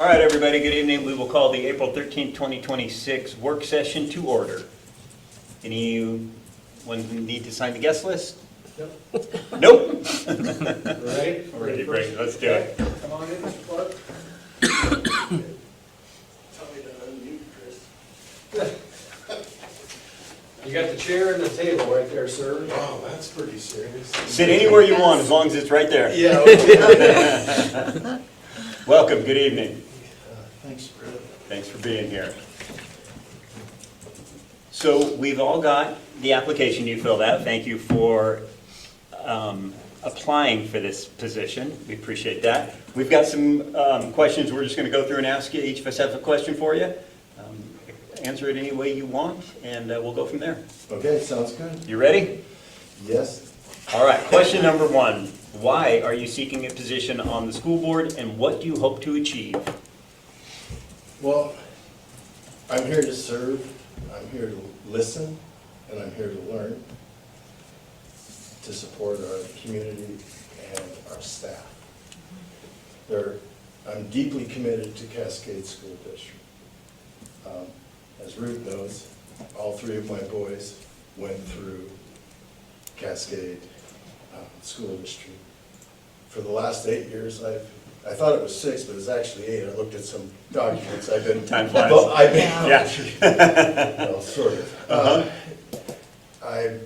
All right, everybody, good evening. We will call the April 13th, 2026 work session to order. Anyone need to sign the guest list? Nope. Nope. Ready? Ready, great. Let's do it. Come on in, Mr. Clark. Tell me to unmute, Chris. You got the chair and the table right there, sir. Oh, that's pretty serious. Sit anywhere you want, as long as it's right there. Yeah. Okay. Welcome, good evening. Thanks, Brett. Thanks for being here. So we've all got the application you filled out. Thank you for applying for this position. We appreciate that. We've got some questions we're just going to go through and ask you. Each of us have a question for you. Answer it any way you want, and we'll go from there. Okay, sounds good. You ready? Yes. All right, question number one. Why are you seeking a position on the school board, and what do you hope to achieve? Well, I'm here to serve, I'm here to listen, and I'm here to learn, to support our community and our staff. I'm deeply committed to Cascade School District. As Ruth knows, all three of my boys went through Cascade School District. For the last 8 years, I thought it was 6, but it's actually 8. I looked at some documents. I've been Time flies. Well, sort of. I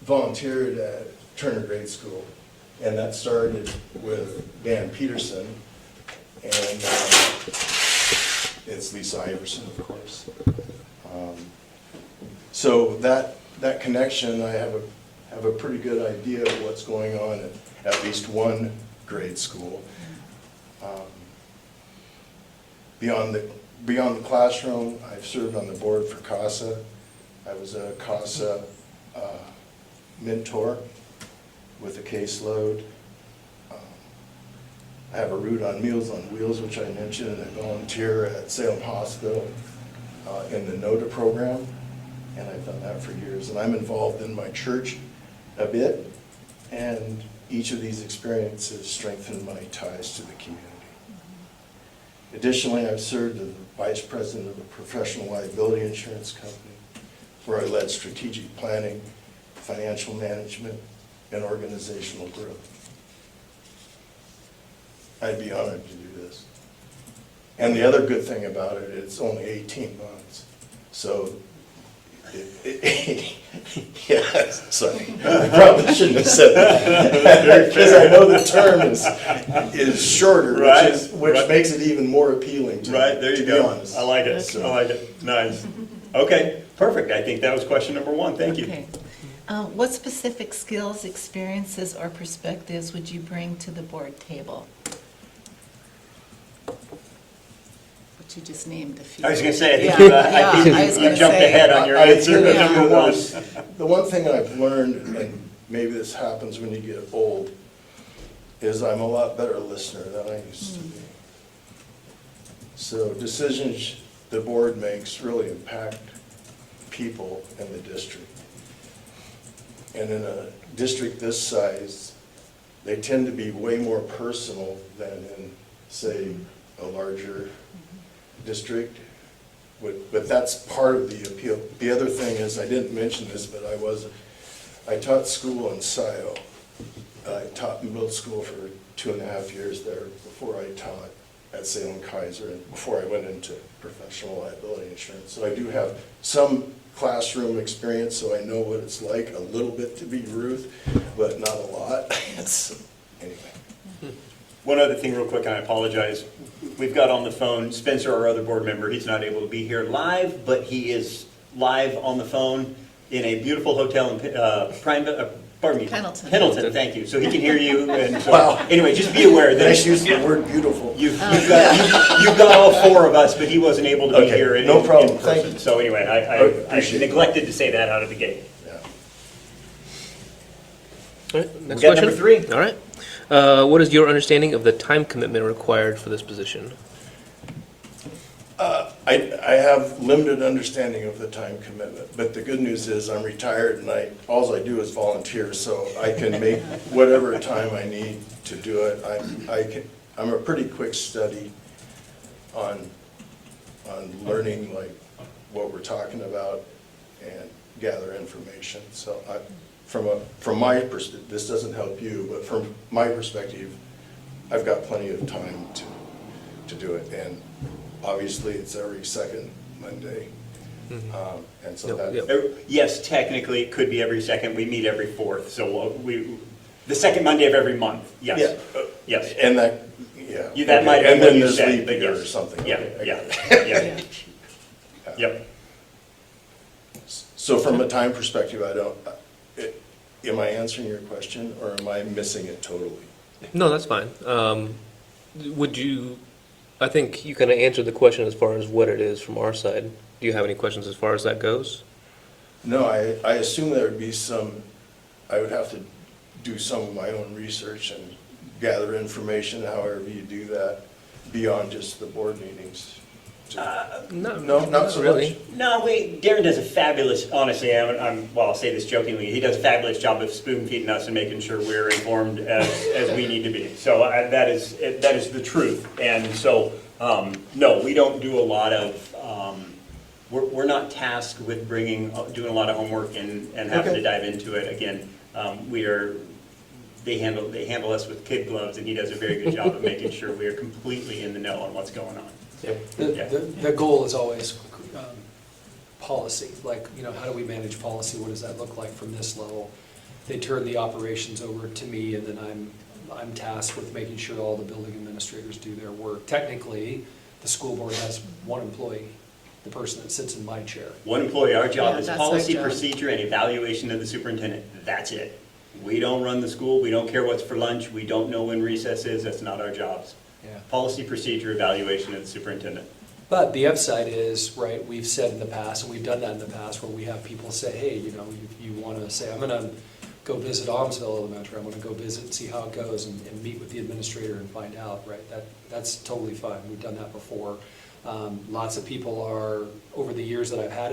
volunteered at Turner Grade School, and that started with Dan Peterson, and it's Lisa Iverson, of course. So that connection, I have a pretty good idea of what's going on at least one grade school. Beyond the classroom, I've served on the board for CASA. I was a CASA mentor with a caseload. I have a route on Meals on Wheels, which I mentioned, and I volunteer at Salem Hospital in the NODA program, and I've done that for years. And I'm involved in my church a bit, and each of these experiences strengthen my ties to the community. Additionally, I've served as vice president of a professional liability insurance company, where I led strategic planning, financial management, and organizational growth. I'd be honored to do this. And the other good thing about it, it's only 18 months. So, yeah, sorry, I probably shouldn't have said that. Because I know the term is shorter, Right. which makes it even more appealing to me, Right, there you to be go. honest. I like it. So- I like it. Nice. Okay, perfect. I think that was question number one. Thank you. Okay. What specific skills, experiences, or perspectives would you bring to the board table? What you just named a few. I was going to say, I think Yeah, you, yeah, I think I was you gonna jumped say- ahead on your I answer. think Yeah. Number one. the one thing I've learned, and maybe this happens when you get old, is I'm a lot better listener than I used to be. So decisions the board makes really impact people in the district. And in a district this size, they tend to be way more personal than in, say, a larger district. But that's part of the appeal. The other thing is, I didn't mention this, but I taught school in SIO. I taught middle school for 2.5 years there before I taught at Salem Kaiser and before I went into professional liability insurance. So I do have some classroom experience, so I know what it's like a little bit to be Ruth, but not a lot. Anyway. One other thing real quick, and I apologize. We've got on the phone Spencer, our other board member. He's not able to be here live, but he is live on the phone in a beautiful hotel in Pendleton, thank you. So he can hear you. And so, Wow. Anyway, just be aware that Nice use of the word beautiful. you've got all four of us, but he wasn't able to be Okay, here in no problem. in person. Thank you. So anyway, I Appreciate it. neglected to say that out of the gate. Yeah. All right, next We got question. number 3. All right. What is your understanding of the time commitment required for this position? I have limited understanding of the time commitment, but the good news is I'm retired and all I do is volunteer, so I can make whatever time I need to do it. I'm a pretty quick study. on learning like what we're talking about and gather information. So from my perspective, this doesn't help you, but from my perspective, I've got plenty of time to do it. And obviously, it's every second Monday. And so Yep, that, yep. Yes, technically, it could be every second. We meet every fourth, so the second Monday of every month, yes. Yeah. Yes. and that, yeah. That might be And what then you there's said, leap but year or yes. something. Yeah, Okay, I yeah, got it. yeah. Yep. So from a time perspective, am I answering your question or am I missing it totally? No, that's fine. I think you kind of answered the question as far as what it is from our side. Do you have any questions as far as that goes? No, I assume there would be I would have to do some of my own research and gather information, however you do that, beyond just the board meetings. No, not so really. much. No, Darren does a fabulous, honestly, I'll say this jokingly, he does a fabulous job of spoon feeding us and making sure we're informed as we need to be. So that is the truth. And so, no, we don't do a lot of, we're not tasked with doing a lot of homework and having to dive into it. Again, they handle us with kid gloves, and he does a very good job of making sure we are completely in the know on what's going on. The goal is always policy, like, how do we manage policy? What does that look like from this level? They turn the operations over to me, and then I'm tasked with making sure all the building administrators do their work. Technically, the school board has one employee, the person that sits in my chair. One employee, our job Yeah, is that's our policy, job. procedure, and evaluation of the superintendent. That's it. We don't run the school, we don't care what's for lunch, we don't know when recess is, that's not our jobs. Yeah. Policy, procedure, evaluation of the superintendent. But the upside is, right, we've said in the past, and we've done that in the past, where we have people say, hey, you want to say, I'm going to go visit Almsville Elementary, I'm going to go visit and see how it goes and meet with the administrator and find out, right? That's totally fine. We've done that before. Lots of people are, over the years that I've had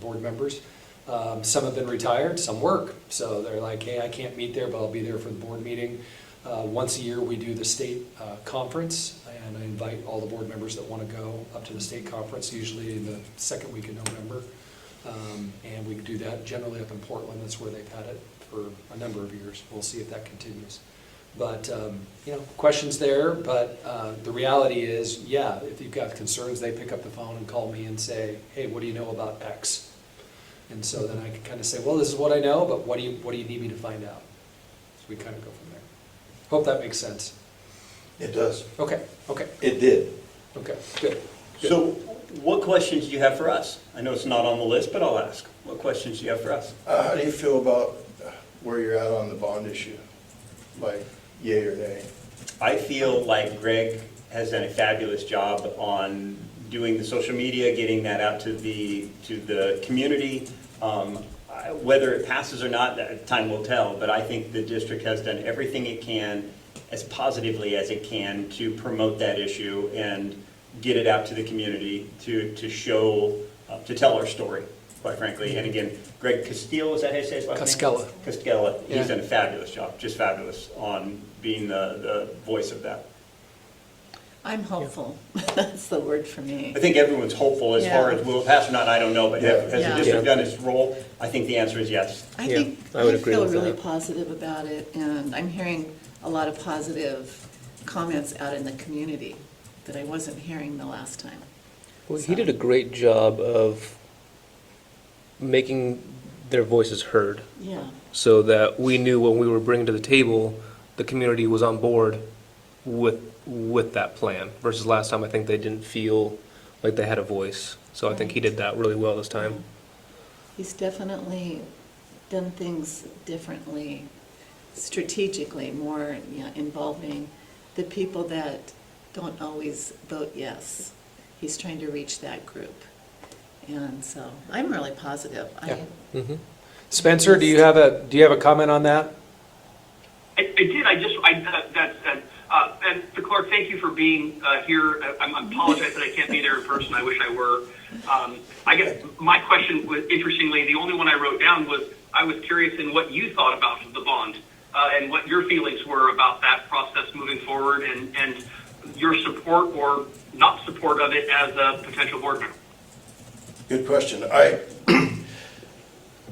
board members, some have been retired, some work. So they're like, hey, I can't meet there, but I'll be there for the board meeting. Once a year, we do the state conference, and I invite all the board members that want to go up to the state conference, usually in the second week of November. And we do that generally up in Portland. That's where they've had it for a number of years. We'll see if that continues. But, questions there, but the reality is, yeah, if you've got concerns, they pick up the phone and call me and say, hey, what do you know about X? And so then I can kind of say, well, this is what I know, but what do you need me to find out? So we kind of go from there. Hope that makes sense. It does. Okay. It did. Okay, good. So what questions do you have for us? I know it's not on the list, but I'll ask. What questions do you have for us? How do you feel about where you're at on the bond issue? Like, yay or nay? I feel like Greg has done a fabulous job on doing the social media, getting that out to the community. Whether it passes or not, time will tell, but I think the district has done everything it can, as positively as it can, to promote that issue and get it out to the community to show, to tell our story, quite frankly. And again, Greg Castillo, is that how you say his last name? Cascella. Cascella. Yeah. He's done a fabulous job, just fabulous, on being the voice of that. I'm hopeful. That's the word for me. I think everyone's hopeful as far Yeah. as will it pass or not, I don't know, but has the Yeah. district done its role? I think the answer is yes. I Yeah, think, I would I agree feel with really that. positive about it, and I'm hearing a lot of positive comments out in the community that I wasn't hearing the last time. Well, he did a great job of making their voices heard, Yeah, so that we knew when we were bringing to the table, the community was on board with that plan, versus last time I think they didn't feel like they had a voice. So I think he did that really well this time. he's definitely done things differently, strategically, more, involving the people that don't always vote yes. He's trying to reach that group. And so I'm really positive. Yeah. Mm-hmm. Spencer, do you have a comment on that? I did. And to Clark, thank you for being here. I apologize that I can't be there in person. I wish I were. I guess my question was, interestingly, the only one I wrote down was, I was curious in what you thought about the bond and what your feelings were about that process moving forward, and your support or not support of it as a potential board member. Good question.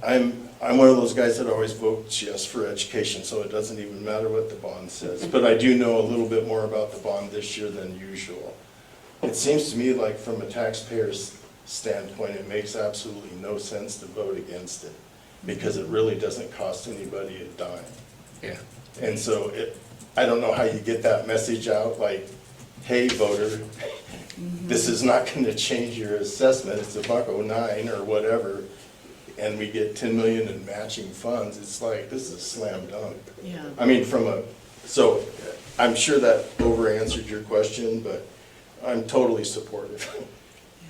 I'm one of those guys that always votes yes for education, so it doesn't even matter what the bond says. But I do know a little bit more about the bond this year than usual. It seems to me like from a taxpayer's standpoint, it makes absolutely no sense to vote against it because it really doesn't cost anybody a dime. Yeah. And so I don't know how you get that message out, like, hey, voter, this is not going to change your assessment. It's $1.09 or whatever, and we get 10 million in matching funds. It's like, this is a slam dunk. Yeah. I mean, so I'm sure that over-answered your question, but I'm totally supportive.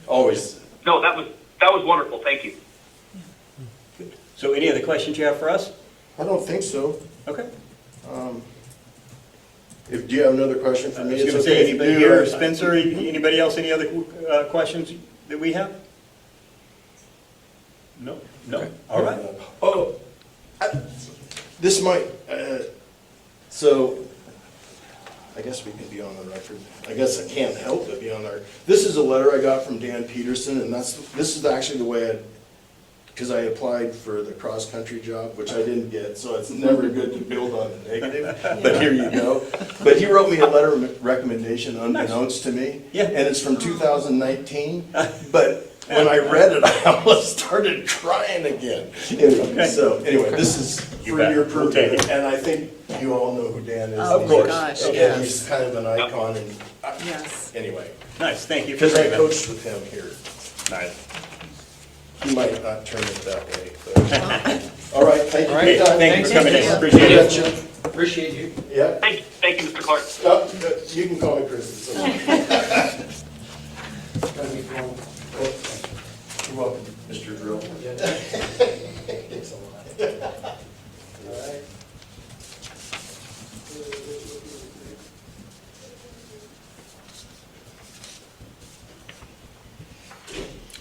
Always. No, that was wonderful. Thank you. So any other questions you have for us? I don't think so. Okay. Do you have another question for I me? was going to It's say, okay if anybody you do. here, Spencer, anybody else, any other questions that we have? No? No? Okay. All right. Oh, this might, so, I guess we can be on the record. I guess I can't help but be on there. This is a letter I got from Dan Peterson, and this is actually the way because I applied for the cross-country job, which I didn't get, so it's never good to build on the negative, but here you go. But he wrote me a letter of recommendation unbeknownst to me, Yeah. and it's from 2019, but when I read it, I almost started crying again. Okay. So anyway, this is You for bet. your We'll take purpose, it. and I think you all know who Dan is. Oh, Of course. gosh, Okay, yes. he's kind of an icon, and Yes. anyway, Nice, thank you for because I saying that. coached with him here. Nice. He might not turn it that way, but, all right, thank you for Hey, your time. thank you for coming in, Thank you. appreciate it. Appreciate you. Yeah, Thank you, Mr. Clark. you can call me Chris. It's okay. Gotta be going. You're welcome, Mr. Drill. Thanks a lot. All right.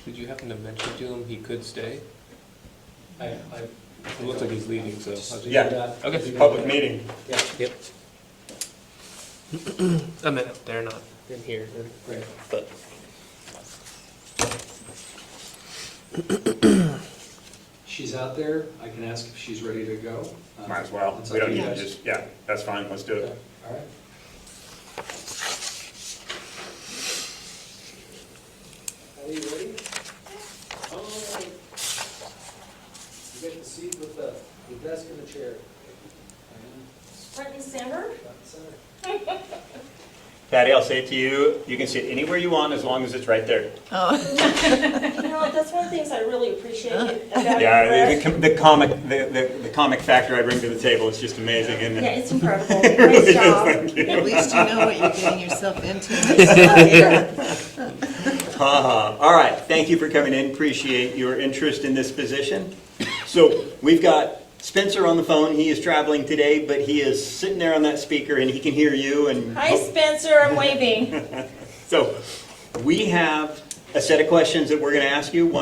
Did you happen to mention to him he could stay? I It looks like he's leaving, so. Yeah. Okay. It's a public meeting. Yeah, Yep. I meant up there, not in here, great. but. She's out there. I can ask if she's ready to go. Might as well. It's We up don't to need you to guys. just, yeah, that's fine, let's do Okay, it. all right. Are you ready? All right. You get the seat with the desk and the chair. Front and center. Front and center. Patty, I'll say it to you, you can sit anywhere you want as long as it's right there. Oh, You know, that's one of the things I really appreciate about Yeah, your the comic factor I bring to the table is just amazing, isn't Yeah, it? it's incredible. It really Nice is, job. thank you. at least you know what you're getting yourself into. All right, thank you for coming in, appreciate your interest in this position. So we've got Spencer on the phone, he is traveling today, but he is sitting there on that speaker and he can hear you and. Hi, Spencer, I'm waving. So we have a set of questions that we're going to ask you,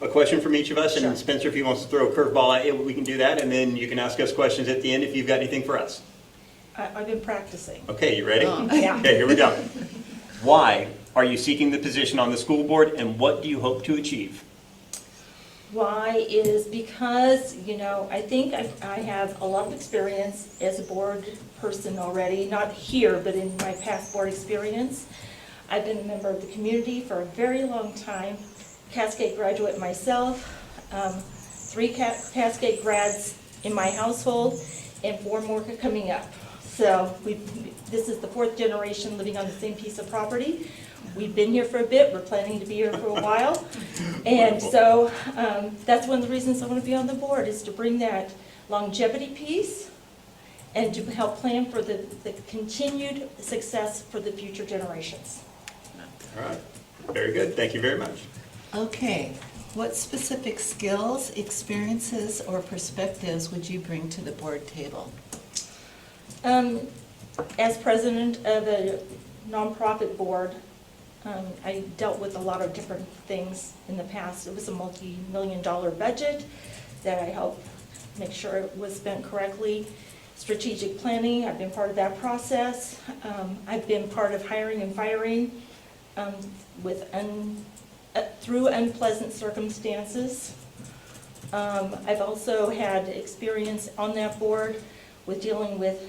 a question from each of us, Sure. and Spencer, if he wants to throw a curveball at you, we can do that, and then you can ask us questions at the end if you've got anything for us. I've been practicing. Okay, you ready? Oh. Yeah. Okay, here we go. Why are you seeking the position on the school board, and what do you hope to achieve? Why is because, you know, I think I have a lot of experience as a board person already, not here, but in my past board experience. I've been a member of the community for a very long time, Cascade graduate myself, 3 Cascade grads in my household, and 4 more coming up. So this is the 4th generation living on the same piece of property. We've been here for a bit, we're planning to be here for a while. And so that's one of the reasons I want to be on the board, is to bring that longevity piece and to help plan for the continued success for the future generations. All right, very good, thank you very much. Okay, what specific skills, experiences, or perspectives would you bring to the board table? As president of a nonprofit board, I dealt with a lot of different things in the past. It was a multi-million-dollar budget that I helped make sure it was spent correctly. strategic planning. I've been part of that process. I've been part of hiring and firing through unpleasant circumstances. I've also had experience on that board with dealing with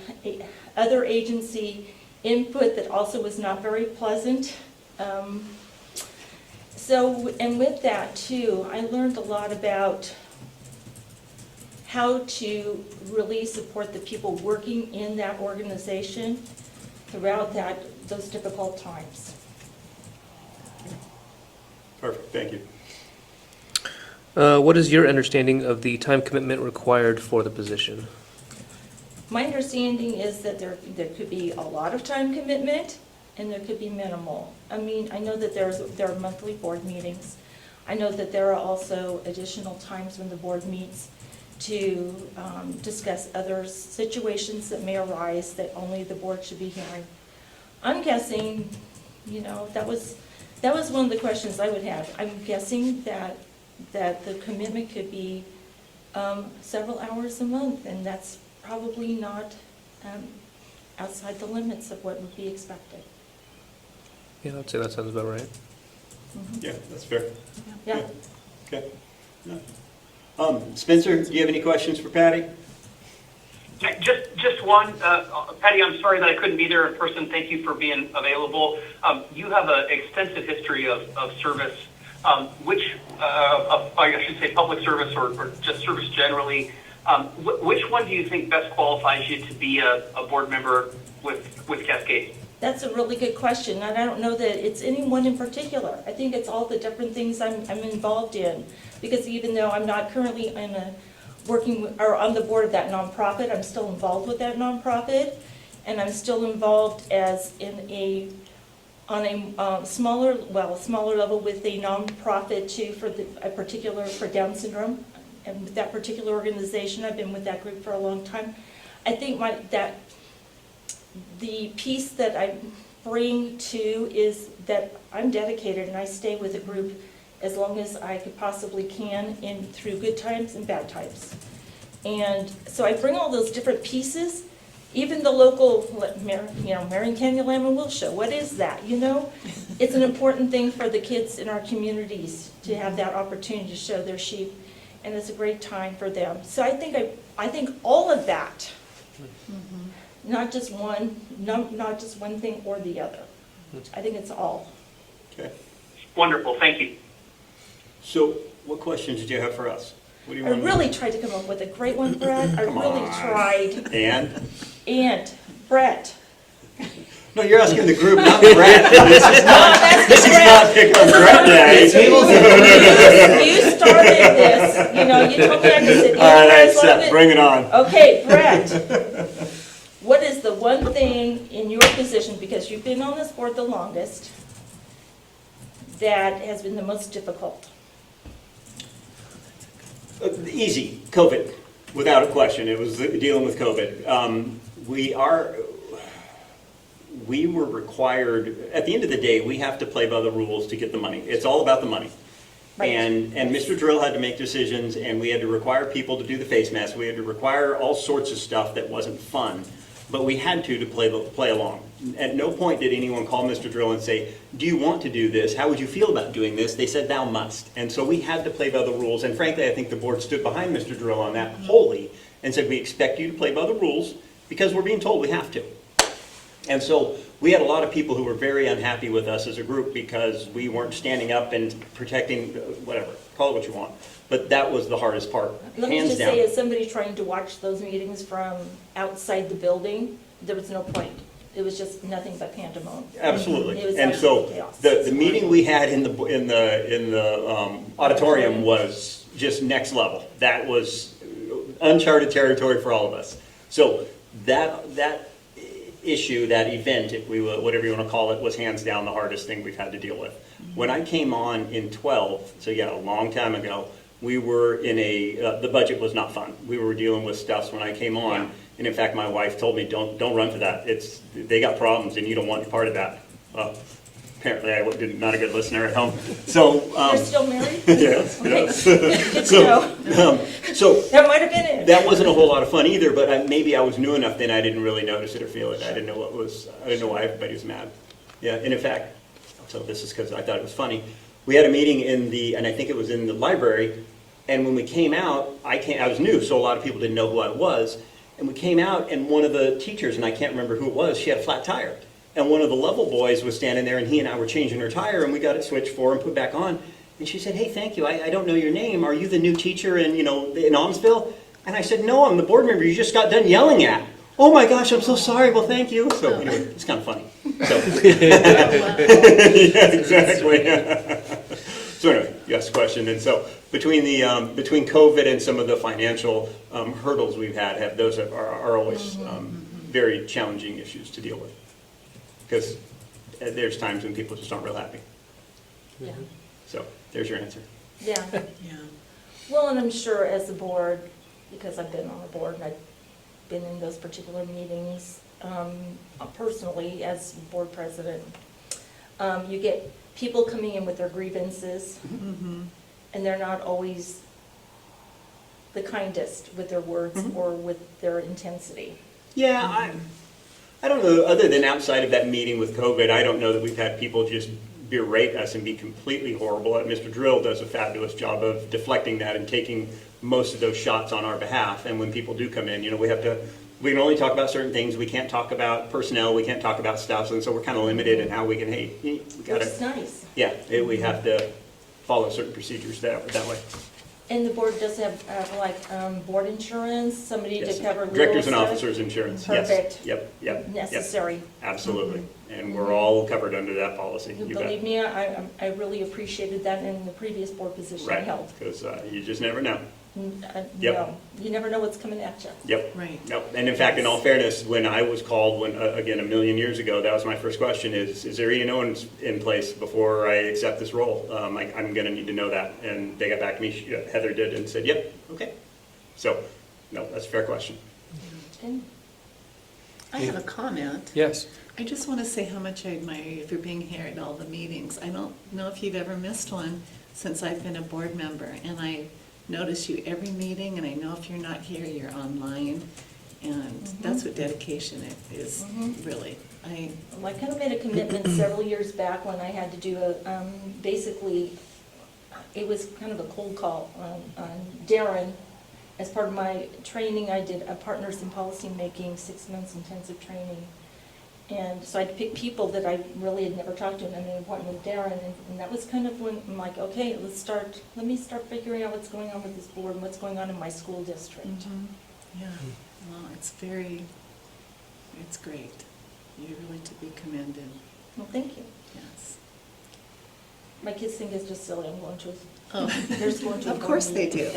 other agency input that also was not very pleasant. And with that too, I learned a lot about how to really support the people working in that organization throughout those difficult times. Perfect, thank you. What is your understanding of the time commitment required for the position? My understanding is that there could be a lot of time commitment and there could be minimal. I mean, I know that there are monthly board meetings. I know that there are also additional times when the board meets to discuss other situations that may arise that only the board should be hearing. I'm guessing, that was one of the questions I would have. I'm guessing that the commitment could be several hours a month, and that's probably not outside the limits of what would be expected. Yeah, I'd say that sounds about right. Yeah, that's fair. Yeah. Okay. Yeah. Spencer, do you have any questions for Patty? Just one. Patty, I'm sorry that I couldn't be there in person. Thank you for being available. You have an extensive history of service, I should say public service or just service generally. Which one do you think best qualifies you to be a board member with Cascade? That's a really good question, and I don't know that it's any one in particular. I think it's all the different things I'm involved in, because even though I'm not currently on the board of that nonprofit, I'm still involved with that nonprofit, and I'm still involved on a smaller level with a nonprofit too for Down syndrome, and with that particular organization, I've been with that group for a long time. I think the piece that I bring to is that I'm dedicated and I stay with a group as long as I could possibly can through good times and bad times. And so I bring all those different pieces, even the local, Marion Canyon Lamb and Will Show. What is that? It's an important thing for the kids in our communities to have that opportunity to show their sheep, and it's a great time for them. So I think all of that. Mm-hmm. Not just one thing or the other. I think it's all. Okay. Wonderful, thank you. So, what questions did you have for us? What do you I want really tried to come up with a great one, Brett. I really tried. And Brett. No, you're asking the group, not Brett. This is not pick on Brett Day. You started this. You told me I could sit here. All right, Seth, bring it on. Okay, Brett. What is the one thing in your position, because you've been on this board the longest, that has been the most difficult? Easy, COVID, without a question. It was dealing with COVID. We were required, at the end of the day, we have to play by the rules to get the money. It's all about the money. Right. And Mr. Drill had to make decisions, and we had to require people to do the face mask. We had to require all sorts of stuff that wasn't fun. But we had to play along. At no point did anyone call Mr. Drill and say, do you want to do this? How would you feel about doing this? They said, thou must. And so we had to play by the rules. And frankly, I think the board stood behind Mr. Drill on that wholly and said, we expect you to play by the rules because we're being told we have to. And so we had a lot of people who were very unhappy with us as a group because we weren't standing up and protecting, whatever, call it what you want. But that was the hardest part, Let me hands just down. say, as somebody trying to watch those meetings from outside the building, there was no point. It was just nothing but pandemonium. Absolutely. It was And so absolute chaos. the meeting we had in the auditorium was just next level. That was uncharted territory for all of us. So that issue, that event, if we whatever you want to call it, was hands down the hardest thing we've had to deal with. When I came on in 12, so yeah, a long time ago, we were in the budget was not fun. We were dealing with stuff when I came on, and in fact, my wife told me, don't run for that. They got problems, and you don't want any part of that. Well, apparently I did not a good listener at home. So, You're still married? yes, Okay. yes. Good to know. So That might have been it. that wasn't a whole lot of fun either, but maybe I was new enough then I didn't really notice it or feel it. I didn't know why everybody was mad. Yeah, and in fact, so this is because I thought it was funny. We had a meeting and I think it was in the library, and when we came out, I was new, so a lot of people didn't know who I was. And we came out, and one of the teachers, and I can't remember who it was, she had a flat tire. And one of the level boys was standing there, and he and I were changing her tire, and we got it switched for her and put back on. And she said, "Hey, thank you. I don't know your name. Are you the new teacher in Almsville?" And I said, "No, I'm the board member you just got done yelling at." "Oh my gosh, I'm so sorry. Well, thank you." So anyway, it's kind of funny. So. Yeah, exactly. So anyway, you asked a question, and so between COVID and some of the financial hurdles we've had, those are always very challenging issues to deal with, because there's times when people just aren't real happy. Yeah. So there's your answer. Yeah. Yeah. Well, and I'm sure as a board, because I've been on the board and I've been in those particular meetings personally as board president, you get people coming in with their grievances, and they're not always the kindest with their words or with their intensity. Yeah, I don't know, other than outside of that meeting with COVID, I don't know that we've had people just berate us and be completely horrible. Mr. Drill does a fabulous job of deflecting that and taking most of those shots on our behalf. And when people do come in, we can only talk about certain things. We can't talk about personnel. We can't talk about stuff. And so we're kind of limited in how we can, we Which gotta, is nice. yeah, we have to follow certain procedures that way. And the board does have board insurance, somebody Yes. to cover legal Directors and stuff? officers insurance, yes. Perfect. Yep. Necessary. Absolutely. And we're all covered under that policy. You bet. Believe me, I really appreciated that in the previous board position I Right, held. because you just never know. Yep. No, you never know what's coming at you. Yep. Right. Yep. And in fact, in all fairness, when I was called, again, a million years ago, that was my first question is there E&O in place before I accept this role? I'm going to need to know that. And they got back to me, Heather did, and said, yep, okay. So, no, that's a fair question. Okay. I have a comment. Yes. I just want to say how much I admire you for being here at all the meetings. I don't know if you've ever missed one since I've been a board member, and I notice you every meeting, and I know if you're not here, you're online, and that's what dedication is, really. Well, I kind of made a commitment several years back when I had to do basically, it was kind of a cold call on Darren. As part of my training, I did a Partners in Policy Making 6 months intensive training. And so I'd pick people that I really had never talked to, and I made an appointment with Darren, and that was kind of when I'm like, okay, let me start figuring out what's going on with this board and what's going on in my school district. Yeah, well, it's great. You're really to be commended, Well, thank you. yes. My kids think it's just silly, I'm going to, Oh, they're just going to. of course they do.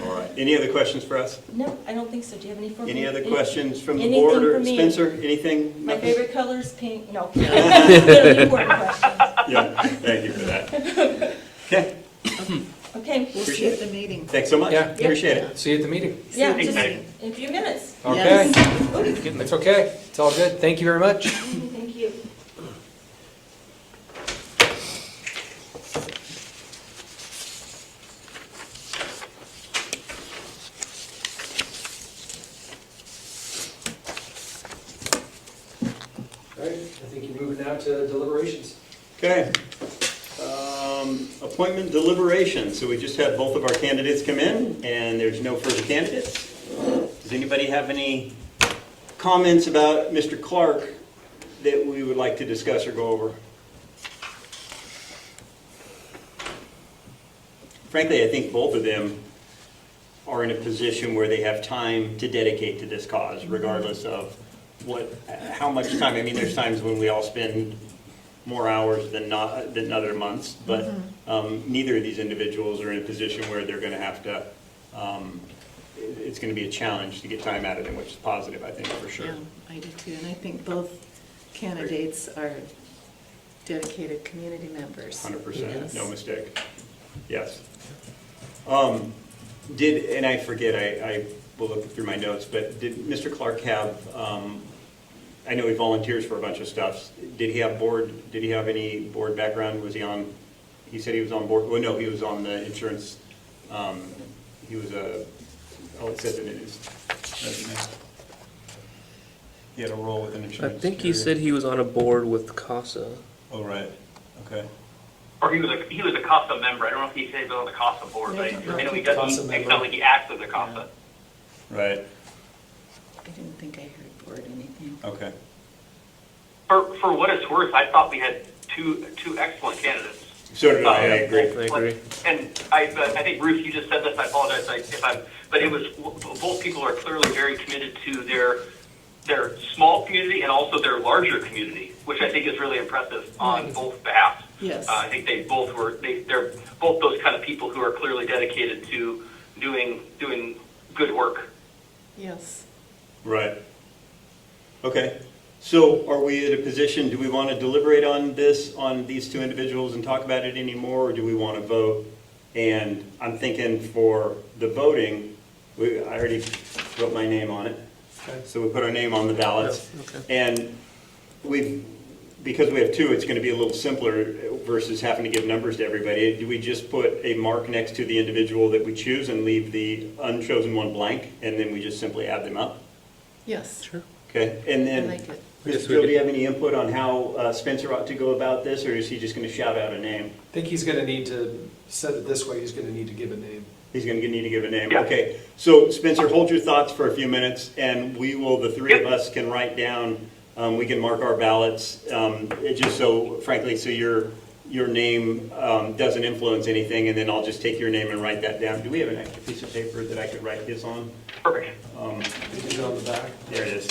All right. Any other questions for us? No, I don't think so. Do you have any for me? Any other questions from the anything board or for me? Spencer? Anything? My Nothing? favorite color is pink. No. Really important question. Yeah, thank you for that. Okay, Okay. We'll see you at the meeting. thanks so much. Yeah. Appreciate it. See you at the meeting. Yeah, just Exciting. in a few minutes. Okay. Yes. It's okay. It's all good. Thank you very much. Thank you. All right, I think you're moving now to deliberations. Okay. Appointment deliberation. So we just had both of our candidates come in, and there's no further candidates. Does anybody have any comments about Mr. Clark that we would like to discuss or go over? Frankly, I think both of them are in a position where they have time to dedicate to this cause, regardless of how much time. I mean, there's times when we all spend more hours than other months, but neither of these individuals are in a position where they're going to have to, it's going to be a challenge to get time out of them, which is positive, I think, for sure. Yeah, I do too, and I think both candidates are dedicated community members. 100%, Yes. no mistake. Yes. And I forget, I will look through my notes, but did Mr. Clark have I know he volunteers for a bunch of stuff. Did he have any board background? Was he on, he said he was on board, well, no, he was on the insurance, he was it says it in his resume. He had a role with an I insurance. think he carrier. said he was on a board with CASA. Oh, right, okay. Or he was a CASA member. I don't know if he said he was on the CASA board, but I know he does. CASA It member. sounds like he acts as a CASA. Right, I didn't think I heard board anything. okay. For what it's worth, I thought we had two excellent candidates. So did I agree. I agree. And I think Ruth, you just said this. I apologize but it was both people are clearly very committed to their small community and also their larger community, which I think is really impressive on Right. both behalves. Yes. I think they're both those kind of people who are clearly dedicated to doing good work. Yes. Right. Okay. So are we at a position, do we want to deliberate on these two individuals and talk about it anymore, or do we want to vote? And I'm thinking for the voting, I already wrote my name on it. Okay. So we put our name on the ballots. Yeah, okay. And because we have two, it's going to be a little simpler versus having to give numbers to everybody. Do we just put a mark next to the individual that we choose and leave the unchosen one blank, and then we just simply add them up? Yes. Sure. Okay, and I then, like it. Mr. Joe, do you have any input on how Spencer ought to go about this, or is he just going to shout out a name? I think he's gonna need to, set it this way, he's gonna need to give a name. He's going to need to give a name. Yeah. Okay, so Spencer, hold your thoughts for a few minutes, and the three of us can write down, we can mark our ballots, just so, frankly, so your name doesn't influence anything, and then I'll just take your name and write that down. Do we have an extra piece of paper that I could write his on? Perfect. Is it on the back? There it is.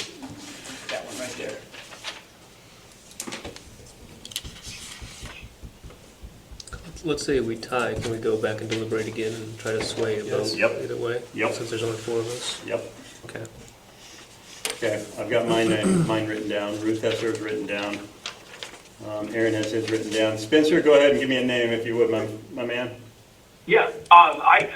That one right there. Let's say we tie, can we go back and deliberate again and try to sway a vote Yep. either way? Yep. Since there's only four of us? Yep. Okay. Okay, I've got mine written down. Ruth has hers written down. Aaron has his written down. Spencer, go ahead and give me a name if you would, my man. Yeah, I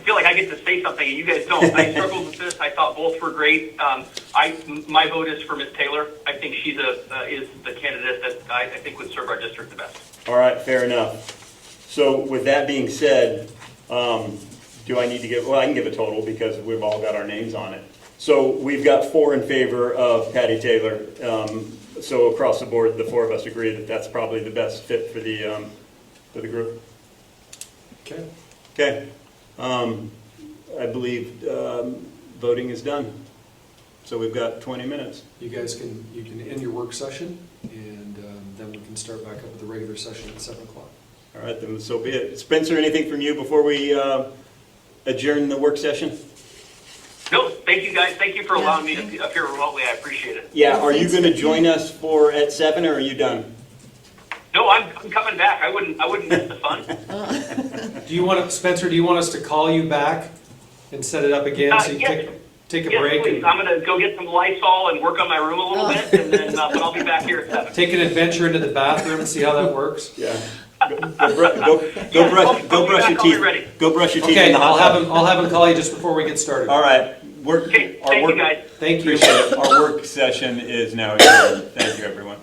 feel like I get to say something and you guys don't. I struggled with this. I thought both were great. My vote is for Ms. Taylor. I think she's is the candidate that I think would serve our district the best. All right, fair enough. So with that being said, do I need to give, well, I can give a total because we've all got our names on it. So we've got 4 in favor of Patty Taylor. So across the board, the 4 of us agree that that's probably the best fit for the group. Okay. Okay. I believe voting is done. So we've got 20 minutes. You guys can end your work session, and then we can start back up with the regular session at 7 o'clock. All right, then so be it. Spencer, anything from you before we adjourn the work session? No, thank you guys. Thank you for allowing me to appear remotely. I appreciate it. Yeah, are you going to join us at 7 or are you done? No, I'm coming back. I wouldn't miss the fun. Do you want to, Spencer, do you want us to call you back and set it up again so you Yes. take a Yes, break? please. And I'm going to go get some Lysol and work on my room a little bit, and then but I'll be back here at 7. take an adventure into the bathroom and see how that works? Yeah. Go brush your I'll be teeth. ready. Go brush your teeth in Okay, the hot tub. I'll have him call you just before we get started. All right. Okay, thank you guys. Thank you. Appreciate it. Our work session is now adjourned. Thank you, everyone.